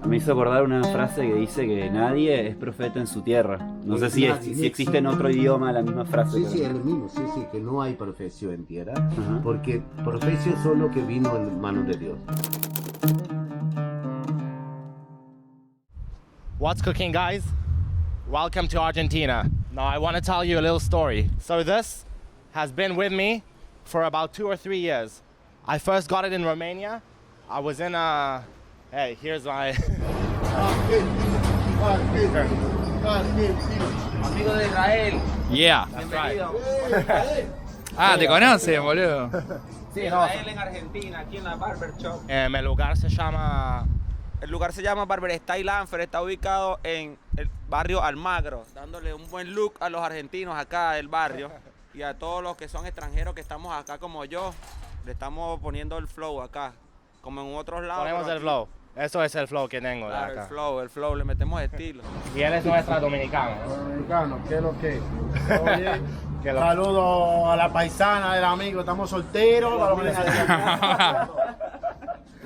Me hizo acordar una frase que dice que nadie es profeta en su tierra. No sé si existe en otro idioma la misma frase. Sí, es el mismo, sí, que no hay profecía en tierra, porque profecía son lo que vino en manos de Dios. What's cooking, guys? Welcome to Argentina. Now I want to tell you a little story. So this has been with me for about 2 or 3 years. I first got it in Romania. I was in a... Hey, here's my... Amigo de Israel. Yeah, that's right. Ah, te conocen, boludo. Sí, no. Israel en Argentina, aquí en la Barber Shop. El lugar se llama... El lugar se llama Barber Style Lanfer, está ubicado en el barrio Almagro, dándole un buen look a los argentinos acá del barrio y a todos los que son extranjeros que estamos acá como yo, le estamos poniendo el flow acá, como en otros lados. Ponemos el flow. Eso es el flow que tengo de Claro, acá. el flow, le metemos estilo. Y él es nuestra dominicana. Dominicano, ¿qué es lo que? Oye, Que lo- saludo a la paisana del amigo, estamos solteros.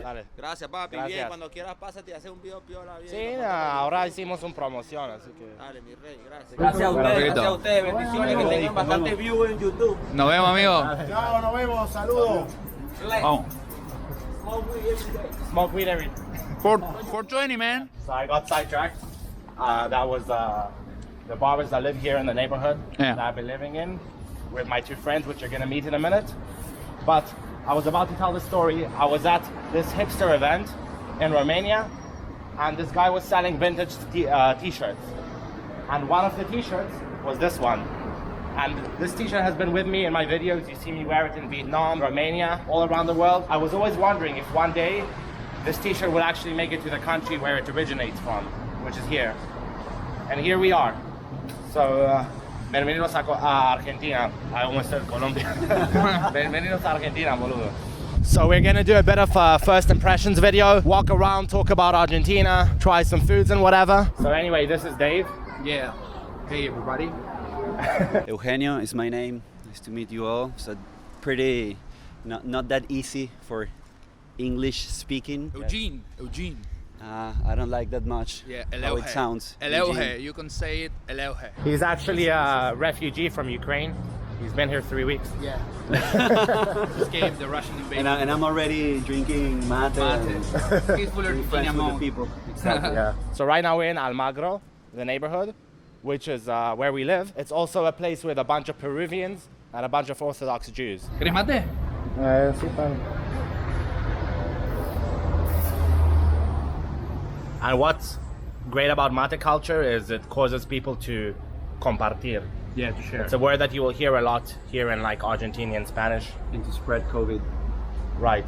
Dale. Gracias, papi. Gracias. Bien, cuando quieras pásate y hacer un video piola bien. Sí, ahora hicimos una promoción, así que... Dale, mi rey, gracias. Gracias a ustedes, Bendiciones, que tengan bastante views en YouTube. Nos vemos, amigo. Chao, nos vemos, saludos. Vamos. Smoke weed every... 420, man. So I got sidetracked. That was the barbers that live here in the neighborhood Yeah. that I've been living in with my 2 friends, which you're gonna meet in a minute. But I was about to tell the story. I was at this hipster event in Romania, and this guy was selling vintage t-shirts. And one of the t-shirts was this one. And this t-shirt has been with me in my videos. You see me wear it in Vietnam, Romania, all around the world. I was always wondering if one day this t-shirt would actually make it to the country where it originates from, which is here. And here we are. So, bienvenidos a Argentina. I almost said Colombia. Bienvenidos a Argentina, boludo. So we're gonna do a bit of a first impressions video, walk around, talk about Argentina, try some foods and whatever. So anyway, this is Dave. Yeah. Hey, everybody. Eugenio is my name. Nice to meet you all. So pretty, not that easy for English speaking. Eugene. I don't like that much Yeah, how it sounds. Elohe. Eugene. You can say it, Elohe. He's actually a refugee from Ukraine. He's been here 3 weeks. Yeah. Escaped the Russian invasion. And I'm already drinking mate. and Peaceful being friends with the Argentina people. Exactly. Yeah. So right now we're in Almagro, the neighborhood, which is where we live. It's also a place with a bunch of Peruvians and a bunch of Orthodox Jews. ¿Querés mate? Sí, padre. And what's great about mate culture is it causes people to compartir. Yeah, to share. It's a word that you will hear a lot here in like Argentinian Spanish. And to spread COVID. Right.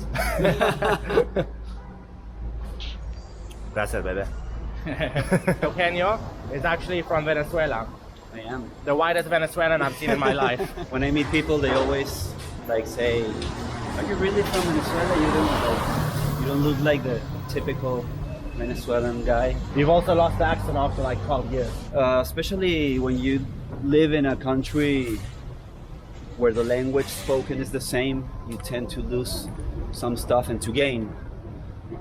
Gracias, bebé. Eugenio is actually from Venezuela. I am. The whitest Venezuelan I've seen in my life. When I meet people, they always like say, "Are you really from Venezuela? You don't look like the typical Venezuelan guy." You've also lost the accent after like 12 years. Especially when you live in a country where the language spoken is the same, you tend to lose some stuff and to gain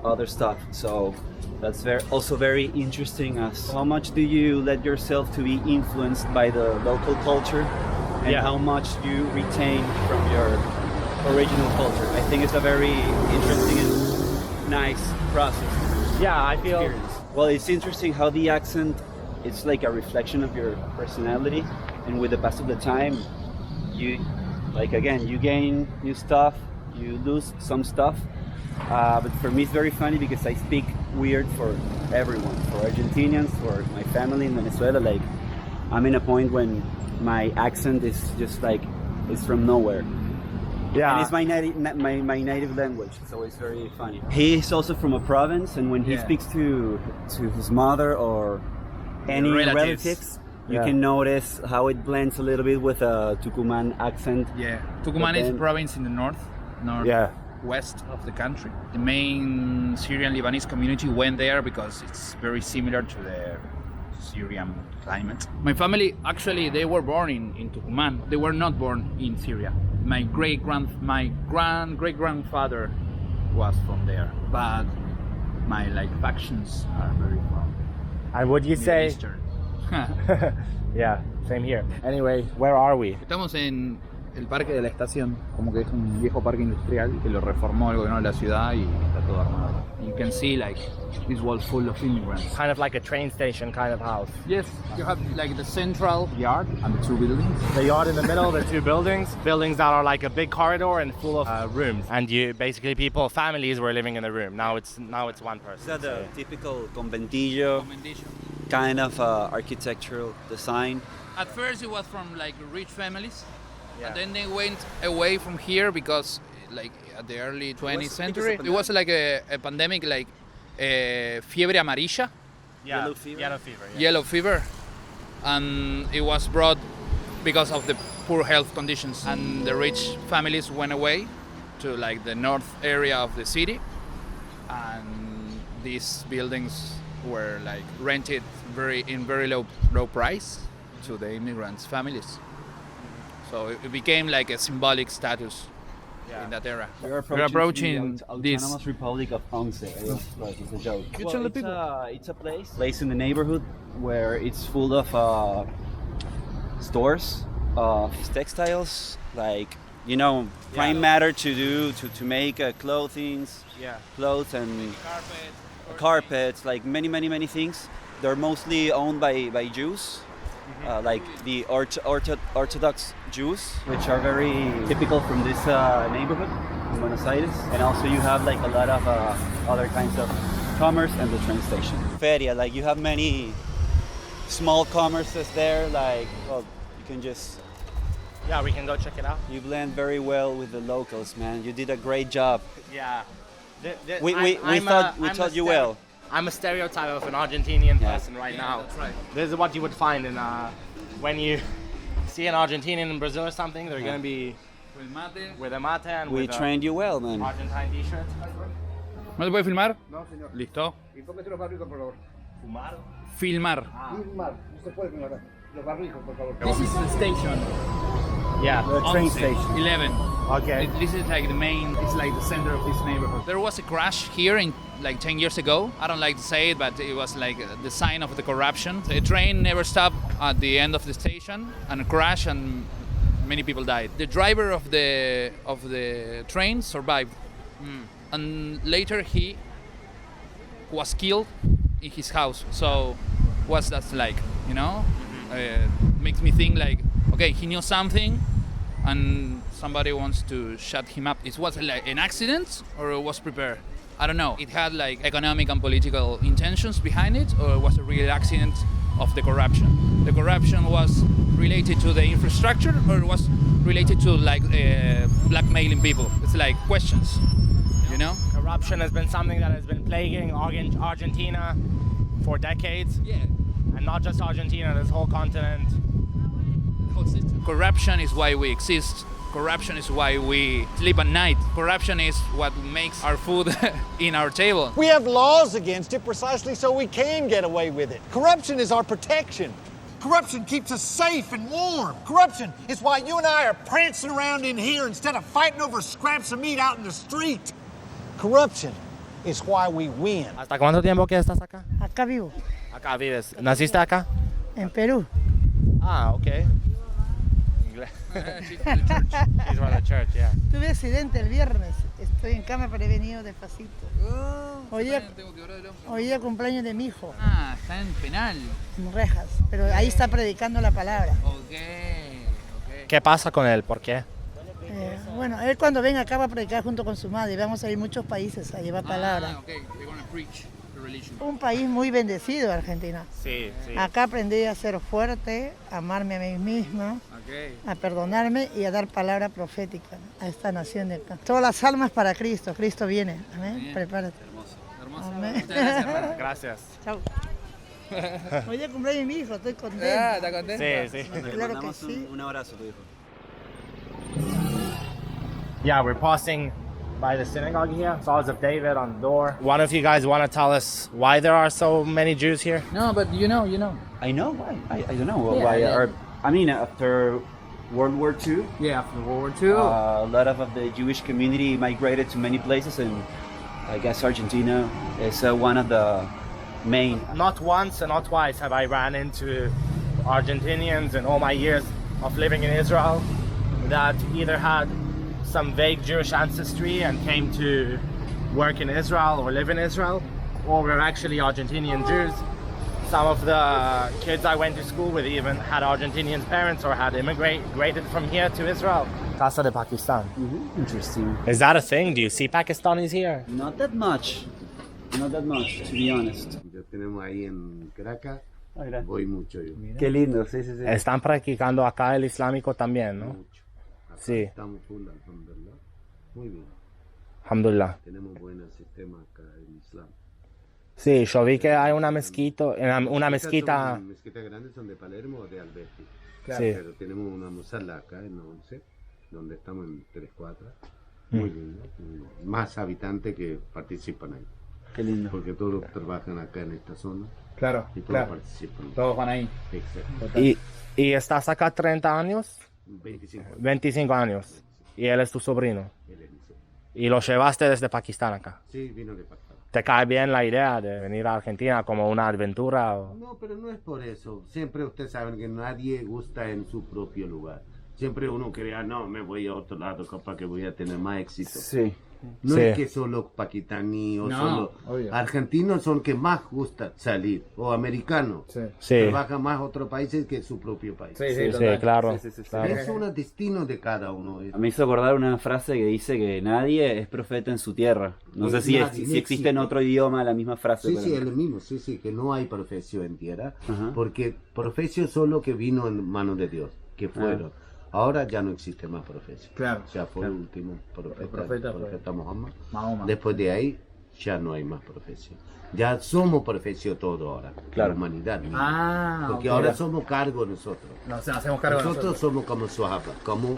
other stuff. So that's also very interesting. As how much do you let yourself to be influenced by the local culture, and Yeah. how much you retain from your original culture? I think it's a very interesting and nice process. Yeah, I feel Experience. Well, it's interesting how the accent, it's like a reflection of your personality, and with the pass of the time, you gain new stuff, you lose some stuff. But for me, it's very funny because I speak weird for everyone, for Argentinians, for my family in Venezuela. Like, I'm in a point when my accent is just like, it's from nowhere. yeah. And it's my native language, so it's very funny. He's also from a province, and when he Yeah. speaks to his mother or any relatives, you Yeah. can notice how it blends a little bit with a Tucumán accent. Yeah. Tucumán is a then- province in the Yeah. west of the country. The main Syrian Lebanese community went there because it's very similar to the Syrian climate. My family, actually, they were born in Tucumán. They were not born in Syria. My great grandfather was from there, but my like factions are very from And would you Middle say? Eastern. Yeah, same here. Anyway, where are we? Estamos en el parque de la estación, como que es un viejo parque industrial que lo reformó el gobierno de la ciudad y está todo armado. You can see like this wall full of immigrants. Kind of like a train station kind of house. Yes, you have like the central yard and the two buildings. The yard in the middle, the two buildings that are like a big corridor and full of rooms. And you basically families were living in the room. Now it's one person. Is that the typical conventillo kind of architectural design? At first it was from like rich families, Yeah. and then they went away from here because like at the early 20th century, because of it was like a pandemic, like fiebre amarilla, Yeah, Yellow fever? Yellow fever. Yeah. yellow fever, and it was brought because of the poor health conditions, and the rich families went away to like the north area of the city, and these buildings were like rented very low price to the immigrants' families. So it became like a symbolic status in that era. We're approaching the this. Autonomous Republic of Once. It's a joke. You tell the people. It's a place in the neighborhood where it's full of stores of textiles, like prime matter to make clothes and carpets, like many things. They're mostly owned by Jews. Like the Orthodox Jews, which are very typical from this neighborhood in Buenos Aires. And also you have like a lot of other kinds of commerce and the train station. Feria, like you have many small commerces there, like, well, you can just... Yeah, we can go check it out. You blend very well with the locals, man. You did a great job. Yeah. We thought you well. I'm a stereotype of an Argentinian Yeah. person right now. That's right. This is what you would find in when you see an Argentinian in Brazil or something. They're gonna be with a mate and We with trained you well, man. a Argentine t-shirt. ¿No te puede filmar? No, señor. Listo. Enfóquese los barricos, por favor. Fumar. Filmar. Filmar. No se puede filmar. Los barricos, por favor. This is the station. Yeah. The train 11, station. 11. Okay. This is like the main, it's like the center of this neighborhood. There was a crash here in like 10 years ago. I don't like to say it, but it was like the sign of the corruption. The train never stopped at the end of the station and crashed, and many people died. The driver of the train survived. And later he was killed in his house. So what's that like, makes me think like, okay, he knew something and somebody wants to shut him up. It was like an accident or it was prepared? I don't know. It had like economic and political intentions behind it, or it was a real accident of the corruption. The corruption was related to the infrastructure, or it was related to like blackmailing people. It's like questions, Corruption has been something that has been plaguing Argentina for decades. Yeah. And not just Argentina, this whole continent. Corruption is why we exist. Corruption is why we sleep at night. Corruption is what makes our food in our table. We have laws against it precisely so we can get away with it. Corruption is our protection. Corruption keeps us safe and warm. Corruption is why you and I are prancing around in here instead of fighting over scraps of meat out in the street. Corruption is why we win. ¿Hasta cuánto tiempo que estás acá? Acá vivo, Acá vives. ¿Naciste acá? en Perú. Ah, okay. She's from the church, yeah. Tuve accidente el viernes. Estoy en cama, pero he venido despacito. Hoy día cumpleaños de mi hijo, Ah, está en penal. en rejas. Pero ahí está predicando la palabra. Ok. ¿Qué pasa con él? ¿Por qué? Bueno, él cuando venga acá va a predicar junto con su madre. Vamos a ir a muchos países a llevar palabra. Ok. They're gonna preach the religion. Un país muy bendecido, Argentina. Sí, sí. Acá aprendí a ser fuerte, a amarme a mí misma, a perdonarme y a dar palabra profética a esta nación de acá. Todas las almas para Cristo. Cristo viene. Amén. Bien. Prepárate. Hermoso. Amén. Muchas gracias, hermano. Gracias. Chao. Hoy día cumpleaños de mi hijo, estoy contenta. Ah, ¿está contento? Sí, sí. Le Claro que mandamos sí. un abrazo a tu hijo. Yeah, we're passing by the synagogue here. Sons of David on the door. One of you guys want to tell us why there are so many Jews here? No, but you know. I know why. I don't know Yeah, why. yeah. After World War II, Yeah, after World War II. a lot of the Jewish community migrated to many places, and I guess Argentina is one of the main. Not once and not twice have I ran into Argentinians in all my years of living in Israel that either had some vague Jewish ancestry and came to work in Israel or live in Israel, or were actually Argentinian Jews. Some of the kids I went to school with even had Argentinian parents or had immigrated from here to Israel. Casa de Pakistan. Interesting. Is that a thing? Do you see Pakistanis here? Not that much. Not that much, to be honest. Ya tenemos ahí en Caracas, Ah, mira. voy mucho yo. Qué lindo, sí, sí, sí. Están practicando acá el islámico también, ¿no? Mucho. Acá Sí. estamos full, alhamdulillah. Muy bien. Alhamdulillah. Tenemos buenos sistemas acá en Islam. Sí, yo vi que hay una mezquita, Estas mezquitas grandes son de Palermo o de Alberti. Sí. Pero tenemos una musala acá en 11, donde estamos en 3 cuadras. Muy bien, ¿no? Más habitantes que participan ahí. Qué lindo. Porque todos trabajan acá en esta zona Claro, y todos claro. participan. Todos van ahí. Exacto. y estás acá 30 años, 25 años. 25 años, y él es tu sobrino. Él es mi sobrino. Y lo llevaste desde Pakistán acá. Sí, vino de Pakistán. ¿Te cae bien la idea de venir a Argentina como una aventura? No, pero no es por eso. Siempre ustedes saben que nadie gusta en su propio lugar. Siempre uno cree, no, me voy a otro lado, capaz que voy a tener más éxito. Sí. No Sí. es que solo pakistaní o No, solo obvio. argentinos son que más gusta salir, o americanos. Sí. Sí, Trabajan más otros países que su propio país. Sí, sí, total. claro. Sí, sí, sí, sí. claro. Es un destino de cada uno. Me hizo acordar una frase que dice que nadie es profeta en su tierra. No sé si, Nadie, si no existe en existe. otro idioma la misma frase. Sí, pero- sí, es lo mismo, sí, sí, que no hay profesión en tierra, Ajá. porque profesión solo que vino en manos de Dios, que fueron. Ahora ya no existe más profesión. Claro. Ya fue el último profeta, profeta el fue profeta Muhammad. Mahoma. Después de ahí ya no hay más profesión. Ya somos profesión todo ahora, Claro. la humanidad misma. Ah, Porque ok. ahora somos cargo nosotros. Nos hacemos cargo de Nosotros somos como sahaba, como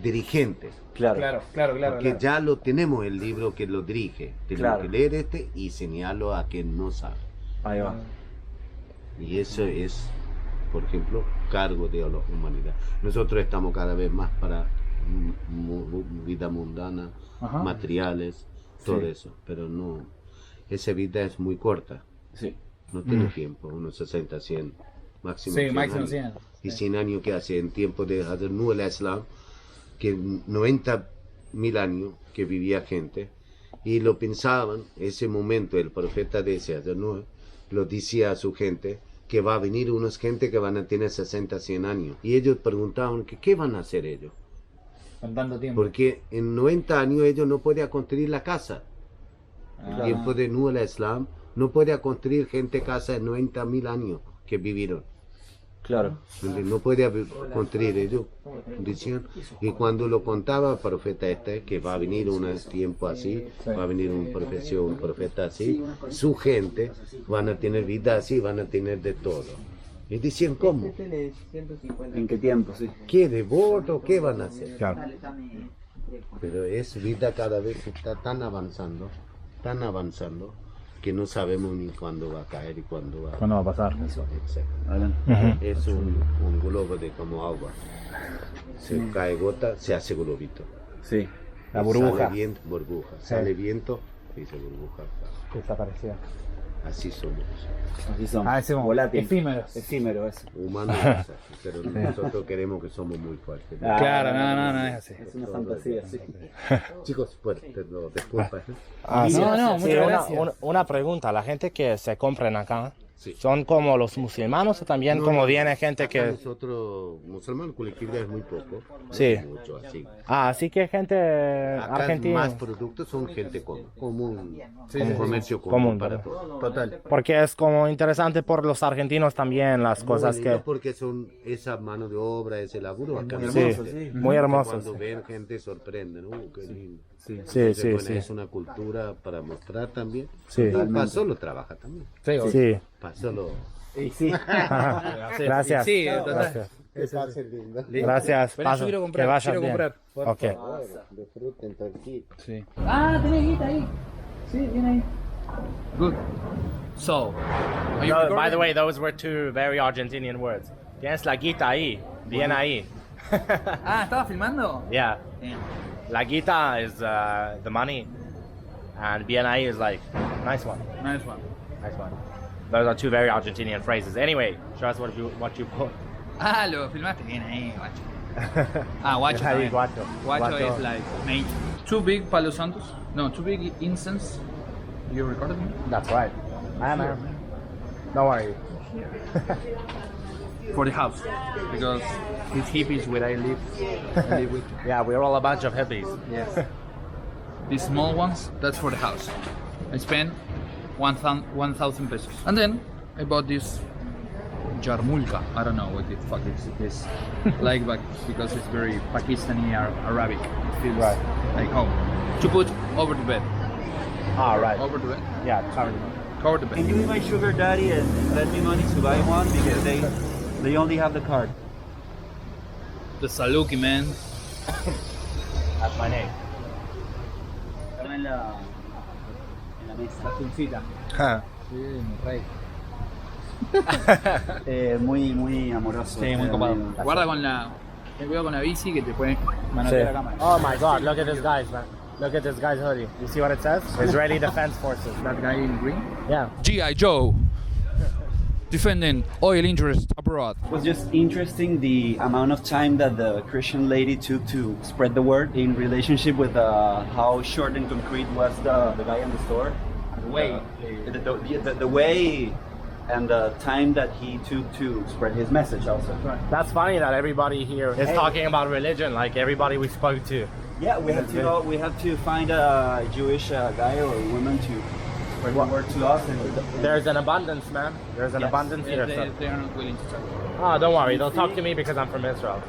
dirigentes. Claro. Claro. Porque ya lo tenemos el libro que lo dirige. Tenemos Claro. que leer este y enseñarlo a quien no sabe. Ahí va. Y eso es, por ejemplo, cargo de la humanidad. Nosotros estamos cada vez más para vida mundana, Ajá. materiales, todo Sí. eso. Pero no, esa vida es muy corta. Sí. No tiene tiempo, unos 60, 100, máximo Sí, 100 máximo años. 100. Y 100 años que hace en tiempo de Hazrat Nuh al-Islam, que 90.000 años que vivía gente, y lo pensaban, ese momento el profeta de ese Hazrat Nuh lo decía a su gente, que va a venir unos gente que van a tener 60, 100 años. Y ellos preguntaban que qué van a hacer ellos, Con tanto tiempo. porque en 90 años ellos no podían construir la casa. Ah. El tiempo de Nuh al-Islam no podía construir gente casa en 90.000 años que vivieron. Claro. Donde no podía construir ellos, decían, y cuando lo contaba el profeta que va a venir un tiempo así, va a venir un profeta así, su gente van a tener vida así, van a tener de todo. Y decían, ¿cómo? ¿En qué tiempo? Sí. ¿Qué devoto? ¿Qué van a hacer? Claro. Pero es vida cada vez que está tan avanzando, que no sabemos ni cuándo va a caer y cuándo va ¿Cuándo va a pasar? Exacto. Adelante. Es un globo de como agua. Se cae gota, se hace globito. Sí. La burbuja. Sale viento, burbuja. Sale viento y se burbuja. Desapareció. Así somos. Así somos. Ah, somos Volátil. efímeros. Efímero, eso. Humanos, pero nosotros queremos que somos muy fuertes. Ah, Claro, no es así. Es una fantasía, sí. Chicos, fuertes, no, disculpa. No, Sí, muchas gracias. una pregunta, la gente que se compran acá, Sí. ¿son como los musulmanes o también como viene gente Acá que... nosotros, musulmán, colectividad es muy poco. Sí. No mucho así. Ah, así que gente Acá argentina. más productos son gente común, Sí, como sí, comercio común, común para pero- todos. Total. Porque es como interesante por los argentinos también las cosas Muy que... lindo porque son esa mano de obra, ese laburo acá. Muy Sí, hermoso, sí. muy hermosos. Cuando ven gente sorprenden, qué lindo. Sí, Entonces, sí, bueno, sí. es una cultura para mostrar también. Sí. Y para solo trabaja también. Sí. Para solo. Y sí. Gracias. Sí, total. Gracias. Es fácil, lindo. Gracias. Pero yo Paso. quiero comprar, Que vayas quiero bien. comprar. Ok. Disfruten, tranquilo. Sí. Ah, tenés guita ahí. Sí, viene ahí. Good. So, are you No, recording? by the way, those were two very Argentinian words. Tienes la guita ahí, bien ahí. Ah, ¿estaba filmando? Yeah, Damn. la guita is the money. and bien ahí is like nice one. Nice one. Nice one. Those are two very Argentinian phrases. Anyway, show us what you put. Ah, lo filmaste bien ahí, guacho. Ah, guacho Ahí, también. guacho. Guacho is like mate. Two big Palo Santos. No, two big incense. You recorded me? That's right. I am. Don't worry. For the house. Because it's hippies where I live with. Yeah, we're all a bunch of hippies. Yes. These small ones, that's for the house. I spent 1,000 pesos. And then I bought this jarmulka. I don't know what the fuck is this. Like, but because it's very Pakistani or Arabic. It feels Right. like home. To put over the bed. Ah, right. Over the bed. Yeah, covered. Cover the bed. Can you be my sugar daddy and lend me money to buy one because they only have the card. The Salukie, man. That's my name. En la mesa. Sí, rey. Muy amoroso. Sí, muy copado. Guarda con la... Ten cuidado con la bici que te puede manotear la cámara. Oh my God! Look at this guy's man. Look at this guy's hoodie. You see what it says? Israeli Defense Forces. That guy in green? Yeah. G.I. Joe. Defending oil interests abroad. It was just interesting the amount of time that the Christian lady took to spread the word in relationship with how short and concrete was the guy in the store. The way. The way and the time that he took to spread his message also. That's funny that everybody here is talking about religion, like everybody we spoke to. Yeah, we have to find a Jewish guy or woman to spread the word to us. And There's an abundance, man. There's an abundance here. They are not willing to talk. Oh, don't worry. They'll talk to me because I'm from Israel.